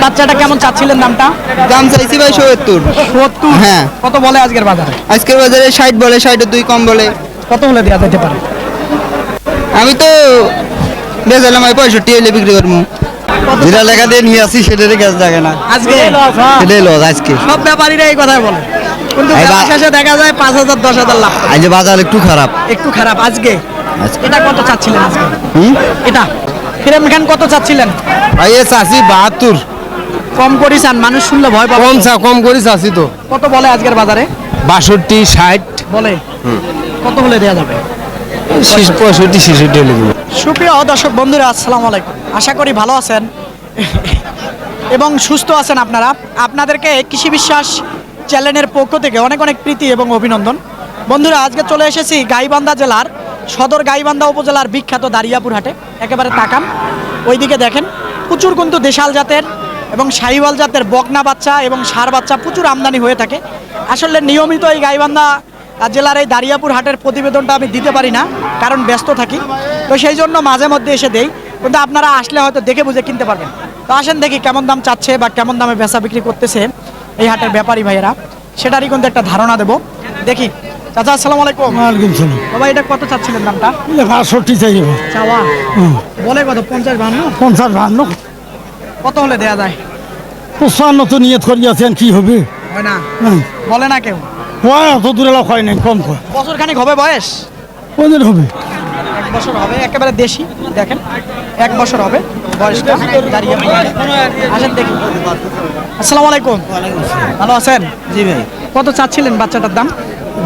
বাচ্চাটা কেমন চাচ্ছিলেন দামটা? দাম চাইছি ভাই ৭০। ৭০? হ্যাঁ। কত বলে আজকের বাজারে? আজকের বাজারে ৬০ বলে, ৬০-এর 2 কম বলে। কত হলে দেওয়া যেতে পারে? আমি তো বেচালাম ভাই ৬৫ হলে বিক্রি করবো। যেটা লেখা দিয়ে নিয়ে আসি সেটারই কাজ থাকে না, আজকে সেটাই লস আজকে। সব ব্যাপারীরা এই কথাই বলে, কিন্তু এই বেলা বা- শেষে দেখা যায় ৫,০০০ ১০,০০০ লাভ। আজ বাজার একটু খারাপ। একটু খারাপ আজকে। আজকে। এটা কত চাচ্ছিলেন আজকে? হুম? এটা ফিরাম খান কত চাচ্ছিলেন? ভাই এ চাষি ৭২। কম করিসান, মানুষ শুনলে ভয় পাবে তো। কম করি চাষি তো। কত বলে আজকের বাজারে? ৬২, ৬০, বলে কত হলে দেওয়া যাবে? ৬৫, ৬৬ হলে দেবো। সুপ্রিয় দর্শক বন্ধুরা, আসসালামু আলাইকুম। আশা করি ভালো আছেন এবং সুস্থ আছেন আপনারা। আপনাদেরকে কৃষি বিশ্বাস চ্যানেলের পক্ষ থেকে অনেক অনেক প্রীতি এবং অভিনন্দন। বন্ধুরা, আজকে চলে এসেছি গাইবান্ধা জেলার সদর গাইবান্ধা উপজেলার বিখ্যাত দারিয়াপুর হাটে। একেবারে তাকান ওইদিকে দেখেন, প্রচুর কিন্তু দেশাল জাতের এবং শাহিওয়াল জাতের বকনা বাচ্চা এবং ষাঁড় বাচ্চা প্রচুর আমদানি হয়ে থাকে। আসলে নিয়মিত এই গাইবান্ধা জেলার এই দারিয়াপুর হাটের প্রতিবেদনটা আমি দিতে পারি না, কারণ ব্যস্ত থাকি। তো সেই জন্য মাঝে মধ্যে এসে দেই, কিন্তু আপনারা আসলে হয়তো দেখে বুঝে কিনতে পারবেন। তো আসেন দেখি কেমন দাম চাচ্ছে বা কেমন দামে বেচা বিক্রি করতেছে এই হাটের ব্যাপারী ভাইয়েরা, সেটারই কিন্তু একটা ধারণা দেবো। দেখি। চাচা আসসালামু আলাইকুম। ওয়ালাইকুম সালাম। বাবা, এটা কত চাচ্ছিলেন দামটা? ৬২ চাইব। চাওয়া বলে কত? ৫০-৫২? ৫০-৫২। কত হলে দেয়া যায়? ৫৫ তো নিয়ত করিয়াছেন, কি হবে? হয় না, হ্যাঁ। বলে না কেউ। হয় অত দূরে হয় নাই, কম কয়। বছর খানিক হবে বয়স? ওদের হবে। 1 বছর হবে, একেবারে দেশি। দেখেন 1 বছর হবে বয়সটা। দাঁড়িয়ে আসেন দেখি। আসসালামু আলাইকুম। ভালো আছেন? জি ভাই। কত চাচ্ছিলেন বাচ্চাটার দাম?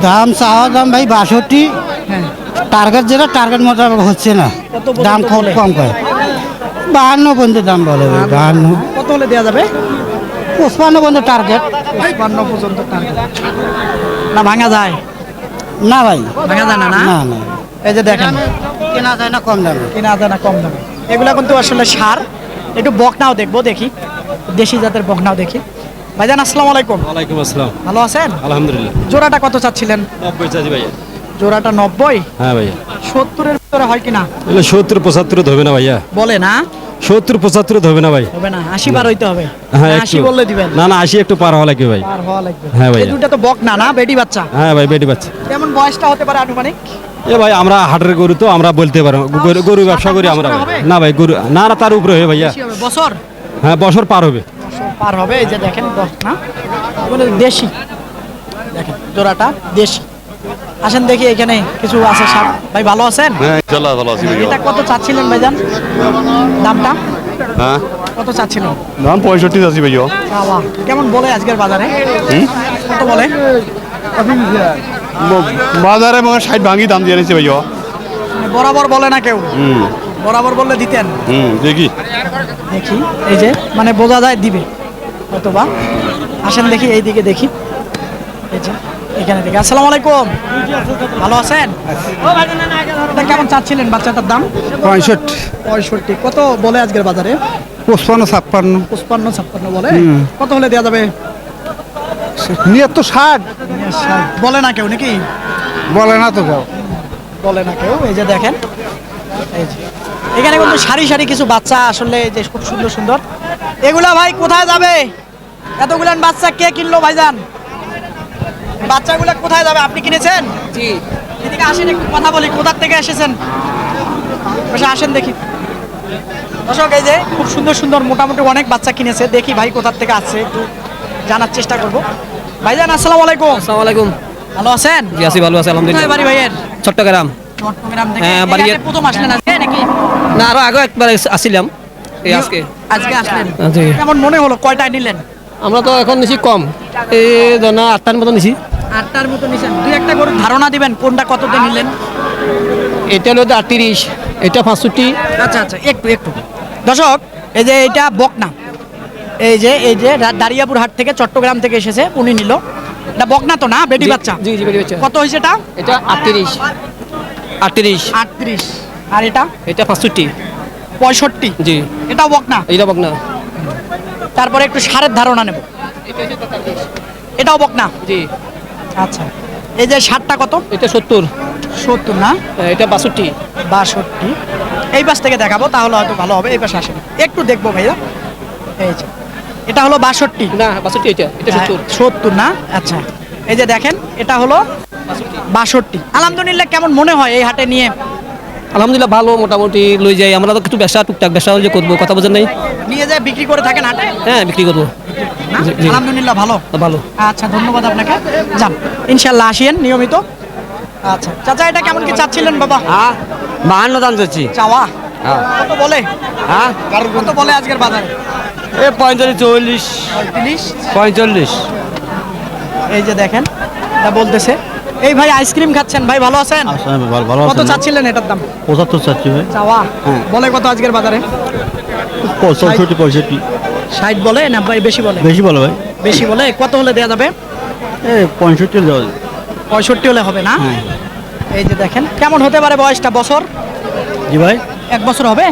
দাম চাওয়া দাম ভাই ৬২। হ্যাঁ। টার্গেট যেটা টার্গেট মতো হচ্ছে না, কত পর্যন্ত দাম খুব বলে? কম কয়। ৫২ পর্যন্ত দাম বলে ভাই, ৫২। কত হলে দেওয়া যাবে? ৫৫ পর্যন্ত টার্গেট। ৫৫ পর্যন্ত টার্গেট। না ভাঙা যায়? না ভাই, ভাঙা যায় না? না, না না, এই যে দেখেন, কেনা যায় না কম দামে। কেনা যায় না কম দামে। এগুলা কিন্তু আসলে সার। একটু বকনাও দেখবো, দেখি দেশি জাতের বকনাও দেখি। ভাইজান আসসালামু আলাইকুম। ওয়ালাইকুম আসসালাম। ভালো আছেন? আলহামদুলিল্লাহ। জোড়াটা কত চাচ্ছিলেন? 90 চাচি ভাইয়া। জোড়াটা 90? হ্যাঁ ভাইয়া। 70-এর ভিতরে হয় কিনা? এগুলো 70-75 হবে না ভাইয়া। বলে না 70-75 হবে না ভাই। হবে না, 80 বার হইতে হবে। হ্যাঁ, 80 একটু। বললে দিবেন? না না, 80 একটু পার হওয়া লাগবে ভাই। পার হওয়া লাগবে। হ্যাঁ ভাইয়া। এই দুটো তো বকনা না, বেটি বাচ্চা। হ্যাঁ ভাই, বেটি বাচ্চা। কেমন বয়সটা হতে পারে আনুমানিক? এ ভাই, আমরা হাটের গরু তো আমরা বলতে পারো, গরু ব্যবসা করি আমরা। 7-8 হবে? না ভাই, গরু না না, তার উপরে হবে ভাইয়া। বেশি হবে, বছর হ্যাঁ, বছর পার হবে। বছর পার হবে। এই যে দেখেন বকনা, এগুলো দেশি। দেখেন জোড়াটা দেশি। আসেন দেখি, এখানে কিছু আছে সার। ভাই ভালো আছেন? হ্যাঁ ইনশাল্লাহ ভালো আছি ভাইয়া। এটা কত চাচ্ছিলেন ভাইজান দামটা? হ্যাঁ কত চাচ্ছিলেন? দাম 65 আছি ভাইয়া। বাবা, কেমন বলে আজকের বাজারে? কত বলে? বাজারে মনে 60 ভাঙি দাম দিয়ে নিচ্ছে ভাইয়া। মানে বরাবর বলে না কেউ? বরাবর বললে দিতেন? দেখি দেখি, এই যে মানে বোঝা যায় দিবে অথবা। আসেন দেখি এইদিকে দেখি, এই যে এখানে দেখি। আসসালামু আলাইকুম। ভালো আছেন? এটা কেমন চাচ্ছিলেন বাচ্চাটার দাম? ৬৫, 65। কত বলে আজকের বাজারে? ৫৫, ৫৬। 55-56 বলে। কত হলে দেওয়া যাবে? নিয়ত তো ৬০। বলে না কেউ নাকি? বলে না তো কেউ। বলে না কেউ। এই যে দেখেন, এই যে এখানে কিন্তু সারি সারি কিছু বাচ্চা, আসলে এই যে খুব সুন্দর সুন্দর। এগুলা ভাই কোথায় যাবে? এতগুলান বাচ্চা কে কিনলো ভাইজান? বাচ্চাগুলা কোথায় যাবে? আপনি কিনেছেন? জি। এদিকে আসেন, একটু কথা বলি। কোথা থেকে এসেছেন? বসে আসেন দেখি। দর্শক, এই যে খুব সুন্দর সুন্দর মোটামুটি অনেক বাচ্চা কিনেছে। দেখি ভাই কোথা থেকে আসছে, একটু জানার চেষ্টা করব। ভাইজান আসসালামু আলাইকুম। আসসালামু আলাইকুম। ভালো আছেন? জি আছি, ভালো আছি আলহামদুলিল্লাহ। কোথায় বাড়ি ভাইয়ের? চট্টগ্রাম। চট্টগ্রাম থেকে। হ্যাঁ, এই বাড়ি- হাটে প্রথম আসলেন আজকে নাকি? না, আরো আগে একবার আসছিলাম, এই আজকে। আজকে আসলেন? জি। কেমন মনে হলো? কয়টা নিলেন? আমরা তো এখন নিছি কম, এই ধরেন 8টার মতো নিছি। 8টার মতো নিছেন। দুই একটা করে ধারণা দিবেন কোনটা কততে নিলেন? এটা হলো 38, এটা 65। আচ্ছা আচ্ছা, একটু একটু। দর্শক, এই যে এটা বকনা, এই যে দারিয়াপুর হাট থেকে চট্টগ্রাম থেকে এসেছে, উনি নিল। এটা বকনা তো না, বেটি বাচ্চা? জি জি, বেটি বাচ্চা। কত হয়েছে এটা? এটা 38, 38। 38। আর এটা? এটা 65। 65। জি, এটাও বকনা। এইটা বক না। তারপরে একটু সারের ধারণা নেব। এটাও বকনা? জি। আচ্ছা, এই যে সারটা কত? এটা 70, 70 না, এটা 62। 62। এই পাশ থেকে দেখাবো, তাহলে হয়তো ভালো হবে। এই পাশে আসেন, একটু দেখবো ভাইয়া। এই যে এটা হলো 62, না 62 এটা 70 70 না? আচ্ছা, এই যে দেখেন এটা হলো 62। আলহামদুলিল্লাহ, কেমন মনে হয় এই হাটে নিয়ে? আলহামদুলিল্লাহ ভালো, মোটামুটি লই যাই আমরা তো কিছু ব্যবসা টুকটাক ব্যবসা যে করবো, কথা বোঝেন নাই। নিয়ে যায় বিক্রি করে থাকেন হাটে? হ্যাঁ বিক্রি করবো। না? জি, জি। আলহামদুলিল্লাহ ভালো। ভালো। আচ্ছা, ধন্যবাদ আপনাকে। যান, ইনশাল্লাহ আসিয়েন নিয়মিত। আচ্ছা চাচা, এটা কেমন কি চাচ্ছিলেন বাবা? 52 দাম চাচ্ছি। চাওয়া হ্যাঁ। কত বলে? হ্যাঁ কত বলে আজকের বাজারে? এই 45 40 জিনিস 45। এই যে দেখেন এটা বলতেছে। এই ভাই আইসক্রিম খাচ্ছেন, ভাই ভালো আছেন? ভালো কত চাচ্ছিলেন এটার দাম? 75 চাচ্ছি ভাই। চাওয়া হ্যাঁ। বলে কত আজকের বাজারে? 65 65 60 বলে না ভাই? বেশি বলে? বেশি বলো ভাই। বেশি বলে। কত হলে দেওয়া যাবে? এই 65 দেওয়া যায়। 65 হলে হবে না? হ্যাঁ। এই যে দেখেন কেমন হতে পারে বয়সটা? বছর জি ভাই। 1 বছর হবে?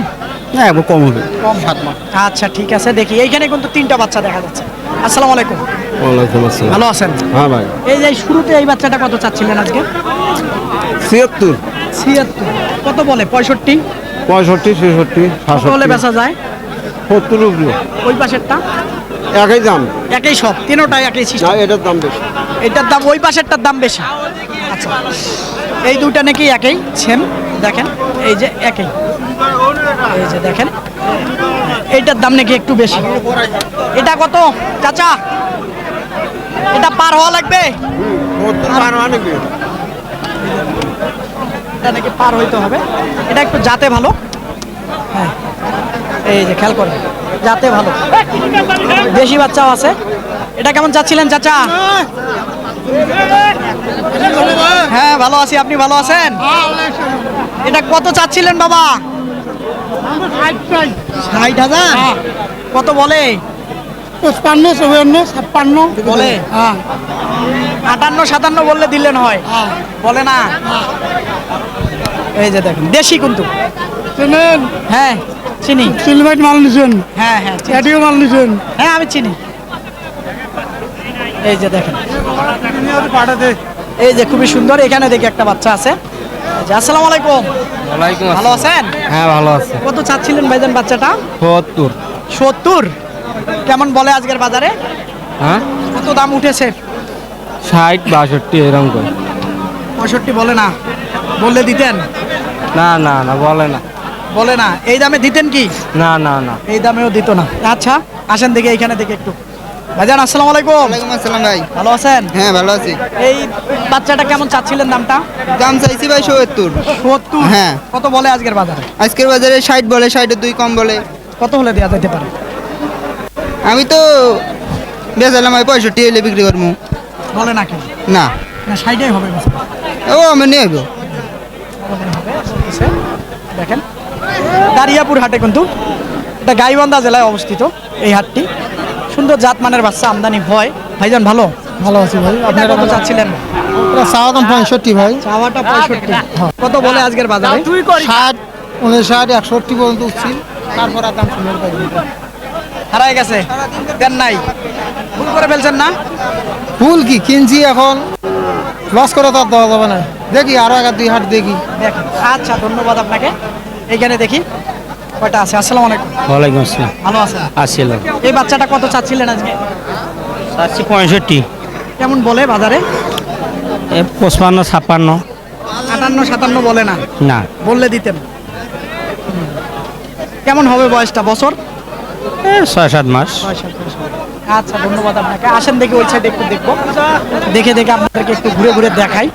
না একটু কম হবে। কম 7 মাস। আচ্ছা ঠিক আছে, দেখি এইখানে কিন্তু 3টা বাচ্চা দেখা যাচ্ছে। আসসালামু আলাইকুম, ওয়ালাইকুম আসসালাম। ভালো আছেন? হ্যাঁ ভাই। এই যে শুরুতে এই বাচ্চাটা কত চাচ্ছিলেন আজকে? 76 76। কত বলে? 65? 65 66 কত হলে বেচা যায়? 70 উপরে ওই পাশেরটা একই দাম। একই, সব তিনোটাই একই না সিস্টেম। এটার দাম বেশি। এটার দাম, ওই পাশেরটার দাম বেশি। আচ্ছা, এই দুইটা নাকি একই সেম। দেখেন এই যে একই, এই যে দেখেন এইটার দাম নাকি একটু বেশি। এটা কত চাচা? এটা পার হওয়া লাগবে? এটা নাকি পার হইতে হবে। এটা একটু যাতে ভালো। হ্যাঁ, এই যে খেয়াল করেন, যাতে ভালো। দেশি বাচ্চাও আছে। এটা কেমন চাচ্ছিলেন চাচা? হ্যাঁ ভালো আছি, আপনি ভালো আছেন? এটা কত চাচ্ছিলেন বাবা? 60,000। কত বলে? 55 54 56 বলে? হ্যাঁ 58 57 বললে দিলেন হয়, বলে না। এই যে দেখেন দেশি কিন্তু। চেনেন হ্যাঁ চিনি। সিলভাইট মাল নিছেন, হ্যাঁ হ্যাঁ চিনি। এডিও মাল নিছেন। হ্যাঁ আমি চিনি। এই যে দেখেন, এই যে খুবই সুন্দর। এখানে দেখি একটা বাচ্চা আছে। এই যে, আসসালামু আলাইকুম, ওয়ালাইকুম ভালো আছেন? হ্যাঁ ভালো আছে। কত চাচ্ছিলেন ভাইজান বাচ্চাটা? 70। 70। কেমন বলে আজকের বাজারে? হ্যাঁ কত দাম উঠেছে? 60 62 এরকম করে। 65 বলে না? বললে দিতেন? না না না বলে না। বলে না। এই দামে দিতেন কি? না না না। এই দামেও দিত না। আচ্ছা আসেন দেখি এইখানে দেখি একটু। ভাইজান আসসালামু আলাইকুম, ওয়ালাইকুম আসসালাম ভাই। ভালো আছেন? হ্যাঁ ভালো আছি। এই বাচ্চাটা কেমন চাচ্ছিলেন দামটা? দাম চাইছি ভাই 70। 70? হ্যাঁ। কত বলে আজকের বাজারে? আজকের বাজারে 60 বলে, 60 2 কম বলে। কত হলে দেওয়া যেতে পারে? আমি তো বেচালাম আমি 65 হলে বিক্রি করবো। বলে নাকি? না না 60-এই হবে বেশি। ও আমি নিয়ে আইব। দেখেন দারিয়াপুর হাটে কিন্তু, এটা গাইবান্ধা জেলায় অবস্থিত এই হাটটি। সুন্দর জাতমানের বাচ্চা আমদানি হয়। ভাইজান ভালো? ভালো আছি ভাই। আপনারা কত চাচ্ছিলেন? চাওয়া দাম 65 ভাই। চাওয়াটা 65। কত বলে আজকের বাজারে? 60 59 61 পর্যন্ত উঠছিল, তারপর আর দাম শুনে পাই। হারাই গেছে, দেন নাই, ভুল করে ফেলছেন না? ফুল কি কিনছি এখন, লস করে তো আর দেওয়া যাবে না। দেখি আরো এক দুই হাট দেখি। দেখেন। আচ্ছা ধন্যবাদ আপনাকে। এইখানে দেখি কয়টা আছে। আসসালামু আলাইকুম, ওয়ালাইকুম আসসালাম। ভালো আছেন? আসছিল এই বাচ্চাটা কত চাচ্ছিলেন আজকে? চাচ্ছি 65। কেমন বলে বাজারে? 55 56। 58 57 বলে না? না বললে দিতেন। কেমন হবে বয়সটা? বছর? 6-7 মাস। আচ্ছা ধন্যবাদ আপনাকে। আসেন দেখি ওই সাইডে একটু দেখবো। দেখে দেখে আপনাদেরকে একটু ঘুরে ঘুরে দেখাই।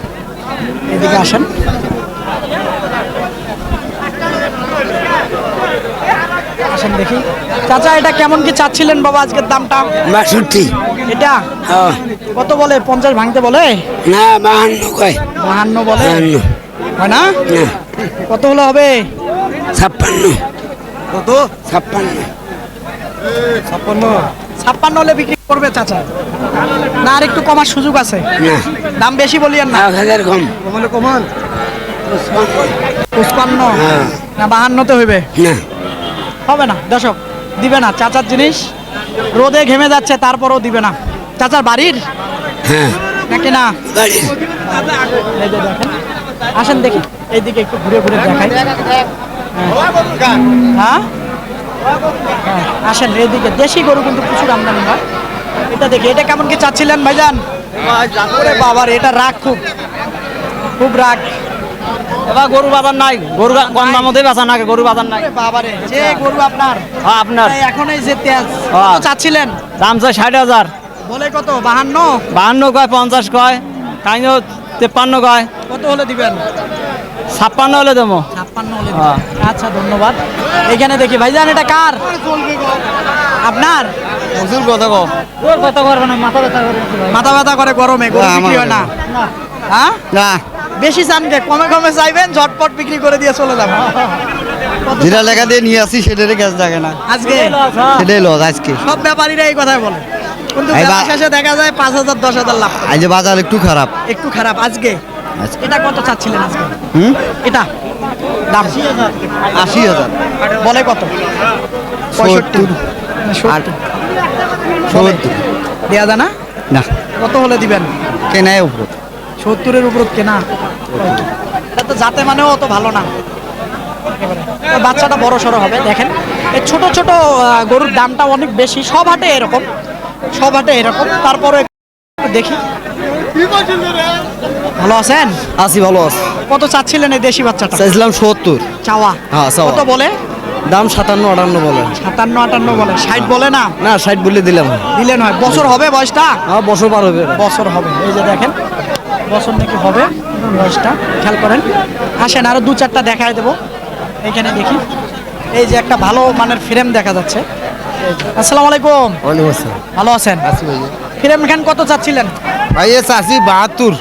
এদিকে আসেন। আসেন দেখি। চাচা এটা কেমন কি চাচ্ছিলেন বাবা আজকের দামটা? 62। এটা হ্যাঁ। কত বলে? 50 ভাঙতে বলে? না 52 কয়। 52 বলে? 52 হয় না? না কত হলে হবে? 56। কত? 56। 56 হলে বিক্রি করবে চাচা? না আর একটু কমার সুযোগ আছে? না দাম বেশি বলিয়েন না। 1000 কম। কমান 55 হ্যাঁ। না 52তে হইবে? না হবে না দর্শক, দিবে না। চাচার জিনিস রোদে ঘেমে যাচ্ছে, তারপরেও দিবে না। চাচার বাড়ির হ্যাঁ নাকি না? বাড়ি। এই যে দেখেন, আসেন দেখি এইদিকে একটু ঘুরে ঘুরে দেখাই। হ্যাঁ হ্যাঁ, আসেন এদিকে দেশি গরু কিন্তু প্রচুর আমদানি হয়। এটা দেখি, এটা কেমন কি চাচ্ছিলেন ভাইজান? ওরে বাবার, এটা রাগ খুব খুব রাগ। এবার গরু বাজার নাই, গরু কম দাম মধ্যে বেচা না, গরু বাজার নাই। ওরে বাবারে, যে গরু আপনার হ্যাঁ আপনার এই এখন এই যে তেজ হ্যাঁ। কত চাচ্ছিলেন? দাম চাই 60,000, বলে কত? 52? 52 কয়, 50 কয়, কাইনো 53 কয়, কত হলে দিবেন? 56 হলে দেবো। 56 হলে দিবেন। হ্যাঁ। আচ্ছা ধন্যবাদ। এখানে দেখি ভাইজান, এটা কার? আপনার? প্রচুর কথা কও কত করবে না, মাথা ব্যথা করে। মাথা ব্যথা করে গরমে, গরু না, আমার বিক্রি হয় না। হ্যাঁ, না বেশি চান কে? কমে কমে চাইবেন, ঝটপট বিক্রি করে দিয়ে চলে যাবেন। যেটা লেখা দিয়ে নিয়ে আসি সেটারই কাজ থাকে না, আজকে সেটাই লস আজকে। সব ব্যাপারীরা এই কথাই বলে, কিন্তু এই বেলা বা- শেষে দেখা যায় 5,000 10,000 লাভ করে। আজ যে বাজার একটু খারাপ। একটু খারাপ আজকে। আজকে। এটা কত চাচ্ছিলেন আজকে? হুম, এটা দাম 80,000, বলে কত? 65 আর 70 দেয়া যায় না? না কত হলে দিবেন? কেনায় উপর 70-এর উপর কেনা। এটা তো জাতে মানেও অত ভালো না একেবারে। তো বাচ্চাটা বড় সড়ো হবে। দেখেন এই ছোট ছোট গরুর দামটা অনেক বেশি, সব হাটে এরকম, সব হাটে এরকম। তারপরে একটু দেখি। ভালো আছেন? আসি ভালো আছে। কত চাচ্ছিলেন এই দেশি বাচ্চাটা? চাইছিলাম 70, চাওয়া হ্যাঁ, চাওয়া। কত বলে? দাম 57-58 বলে। 57-58 বলে, 60 বলে না? না 60 বলে দিলাম। দিলেন হয়। বছর হবে বয়সটা? বছর পার হবে। বছর হবে, এই যে দেখেন বছর নাকি হবে বয়সটা, খেয়াল করেন। আসেন আরো 2-4টা দেখায় দেবো। এখানে দেখি, এই যে একটা ভালো মানের ফ্রেম দেখা যাচ্ছে। এই যে। আসসালামু আলাইকুম, ওয়ালাইকুম আসসালাম। ভালো আছেন? ফ্রেম খান কত চাচ্ছিলেন? ভাই এ চাষি 72,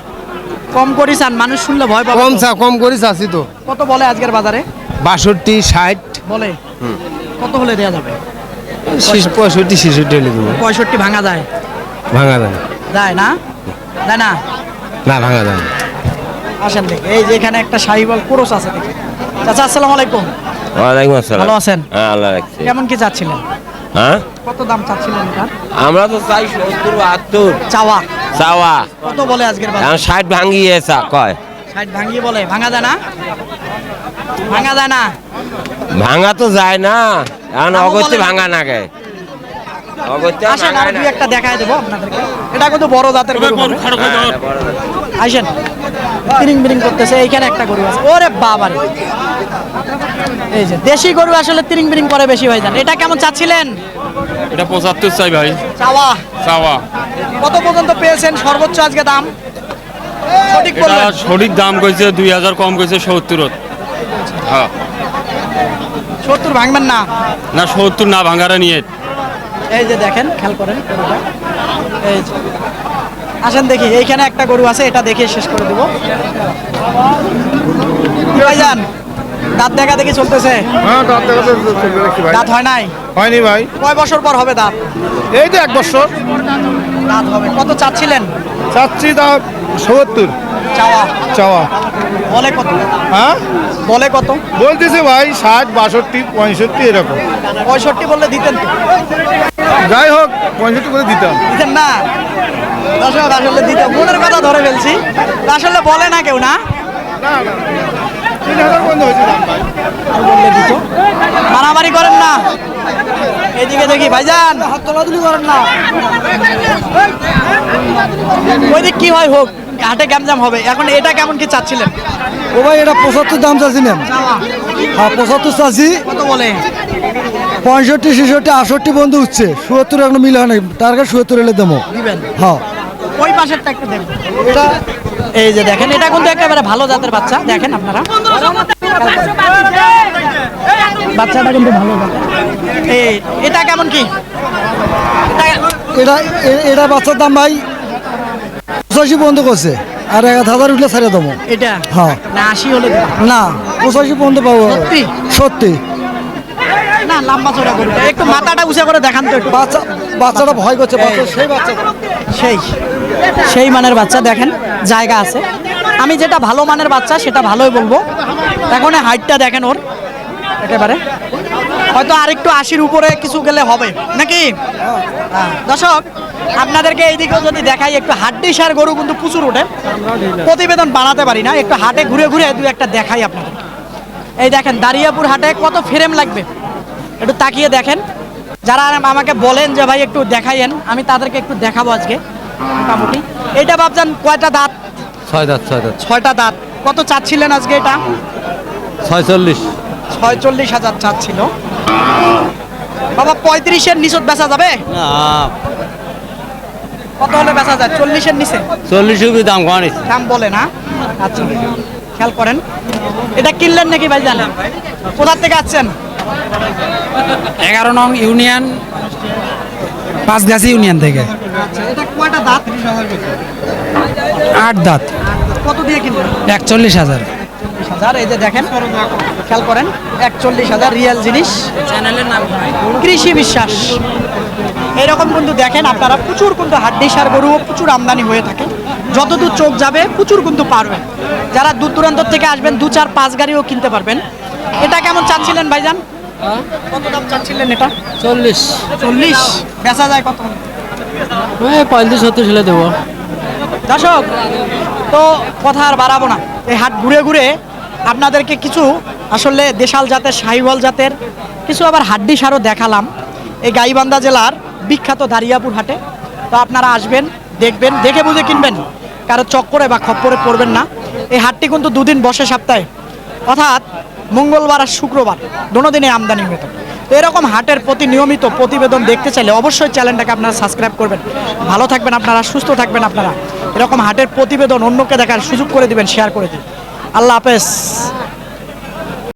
কম করি চান, মানুষ শুনলে ভয় পাবে তো। কম করে চাষি তো। কত বলে আজকের বাজারে? 62, 60, বলে কত হলে দেওয়া যাবে? 65, 66 হলে দেবো। 65 ভাঙা যায়? ভাঙা যায় যায় না? যায় না? না, ভাঙা যায় না। আসেন দেখি, এই যে এখানে একটা শাহিওয়াল ক্রস আছে দেখি। চাচা আসসালামু আলাইকুম, ওয়ালাইকুম আসসালাম। ভালো আছেন? হ্যাঁ আল্লাহ রাখছে। কেমন কি চাচ্ছিলেন? হ্যাঁ কত দাম চাচ্ছিলেন এটার? আমরা তো চাই 70-72 চাওয়া চাওয়া, কত বলে আজকের বাজার? এখন 60 ভাঙিয়ে কয়। 60 ভাঙিয়ে বলে, ভাঙা যায় না? ভাঙা যায় না? ভাঙা তো যায় না, এখন দামও অগত্যে বলে না। ভাঙা না গে, অগত্যে আসেন ভাঙা আর না। দুই একটা দেখায় দেবো আপনাদেরকে। এটা কিন্তু বড় জাতের গরু হবে। আসেন, বিরিং বিরিং করতেছে। এইখানে একটা গরু আছে, ওরে বাবারে। এই যে দেশি গরু আসলে তিরিং বিরিং করে বেশি ভাই জান। এটা কেমন চাচ্ছিলেন? এটা 75 চাই ভাই, চাওয়া চাওয়া। কত পর্যন্ত পেয়েছেন সর্বোচ্চ আজকে দাম? সঠিক এটা বলবেন। সঠিক দাম কইছে 2000, কম কইছে 70। হ্যাঁ 70 ভাঙবেন না? না 70 না, ভাঙারা নিয়ে। এই যে দেখেন, খেয়াল করেন গরুটা। এই যে আসেন দেখি, এইখানে একটা গরু আছে, এটা দেখে শেষ করে দেবো। কি ভাইজান, দাঁত দেখা দেখি চলতেছে? হ্যাঁ দাঁত দেখাতে চলবে নাকি ভাই? দাঁত হয় নাই? হয়নি ভাই, কয় বছর পর হবে দাঁত? এই তো 1 বছর। দাঁত হবে। কত চাচ্ছিলেন? চাচ্ছি দাম 70 চাওয়া চাওয়া। বলে কত? হ্যাঁ বলে কত? বলতেছে ভাই 60, 62, 65 এরকম। 65 বললে দিতেন তো? যাই হোক 65 করে দিতাম। দিতেন না? দর্শক আসলে দিতে মনের কথা ধরে ফেলছি, আসলে বলে না কেউ না, না না 3000 বন্ধ হয়েছে দাম ভাই। আর বললে দিত। মারামারি করেন না। এদিকে দেখি ভাইজান, হাত তোলাতুলি করেন না। ওইদিক কি হয় হোক, হাটে গ্যামজাম হবে। এখন এটা কেমন কি চাচ্ছিলেন? ও ভাই এটা 75 দাম চাচ্ছিলাম। চাওয়া হ্যাঁ 75 চাচ্ছি। কত বলে? 65, 66, 68 বন্ধু উঠছে। 70 এখনো মিল হয় নাই, টার্গেট 70 হলে দেবো। দিবেন? হ্যাঁ ওই পাশেরটা একটু দেখবেন। এটা এই যে দেখেন, এটা কিন্তু একেবারে ভালো জাতের বাচ্চা। দেখেন আপনারা, বাচ্চাটা কিন্তু ভালো জাতের। এই এটা কেমন কি? এটা এটা বাচ্চার দাম ভাই 85 বন্ধ করছে, আর 1000 উঠলে ছেড়ে দেবো। এটা হ্যাঁ না 80 হলে দিবেন? না 85 বন্ধ পাবো। সত্যি? সত্যি। না লম্বা চড়া গরুটা, একটু মাথাটা উঁচা করে দেখান তো একটু। বাচ্চাটা ভয় করছে, সেই বাচ্চা। সেই সেই মানের বাচ্চা, দেখেন জায়গা আছে। আমি যেটা ভালো মানের বাচ্চা সেটা ভালোই বলবো। এখন হাইটটা দেখেন ওর, একেবারে হয়তো আরেকটু 80-র উপরে কিছু গেলে হবে নাকি? হ্যাঁ। দর্শক আপনাদেরকে এইদিকেও যদি দেখাই, একটু হাড্ডি সার গরু কিন্তু প্রচুর ওঠে, প্রতিবেদন বানাতে পারি না, একটু হাটে ঘুরে ঘুরে দু একটা দেখাই আপনাদের। এই দেখেন দাঁড়িয়াপুর হাটে কত ফ্রেম লাগবে, একটু তাকিয়ে দেখেন। যারা আমাকে বলেন যে ভাই একটু দেখাইয়েন, আমি তাদেরকে একটু দেখাবো আজকে মোটামুটি। এটা বাপজান কয়টা দাঁত? 6 দাঁত 6 দাঁত 6টা দাঁত। কত চাচ্ছিলেন আজকে এটা? 46 46,000 চাচ্ছিল। বাবা 35-এর নিচত বেচা যাবে? না কত হলে বেচা যায়? 40-এর নিচে 40 দাম কম দাম বলে না? আচ্ছা খেয়াল করেন। এটা কিনলেন নাকি ভাই জানেন? কোথা থেকে আসছেন? 11 নং ইউনিয়ন, পাঁচগাছি ইউনিয়ন থেকে। আচ্ছা এটা কয়টা দাঁত? 8 দাঁত, কত দিয়ে কিনলেন? 41,000। 41,000। এই যে দেখেন, খেয়াল করেন, 41,000 রিয়েল জিনিস। চ্যানেলের নাম কৃষি বিশ্বাস। এরকম কিন্তু দেখেন আপনারা প্রচুর কিন্তু হাড্ডিসার গরু প্রচুর আমদানি হয়ে থাকে। যতদূর চোখ যাবে প্রচুর কিন্তু পারবেন। যারা দূর দূরান্ত থেকে আসবেন 2, 4, 5 গাড়িও কিনতে পারবেন। এটা কেমন চাচ্ছিলেন ভাইজান? কত দাম চাচ্ছিলেন এটা? 40 40। বেচা যায় কত? 35-70 ছেলে দেবো। দর্শক, তো কথা আর বাড়াবো না। এই হাট ঘুরে ঘুরে আপনাদেরকে কিছু আসলে দেশাল জাতের, শাহিওয়াল জাতের, কিছু আবার হাড্ডি সারও দেখালাম এই গাইবান্ধা জেলার বিখ্যাত দারিয়াপুর হাটে। তো আপনারা আসবেন, দেখবেন, দেখে বুঝে কিনবেন, কারো চক্করে বা খপ্পরে পড়বেন না। এই হাটটি কিন্তু 2 দিন বসে সপ্তাহে, অর্থাৎ মঙ্গলবার আর শুক্রবার, দোনো দিনে আমদানি হয়ে থাকে। তো এরকম হাটের প্রতি নিয়মিত প্রতিবেদন দেখতে চাইলে অবশ্যই চ্যানেলটাকে আপনারা সাবস্ক্রাইব করবেন। ভালো থাকবেন আপনারা, সুস্থ থাকবেন আপনারা। এরকম হাটের প্রতিবেদন অন্যকে দেখার সুযোগ করে দিবেন, শেয়ার করে দিন। আল্লাহ হাফেজ।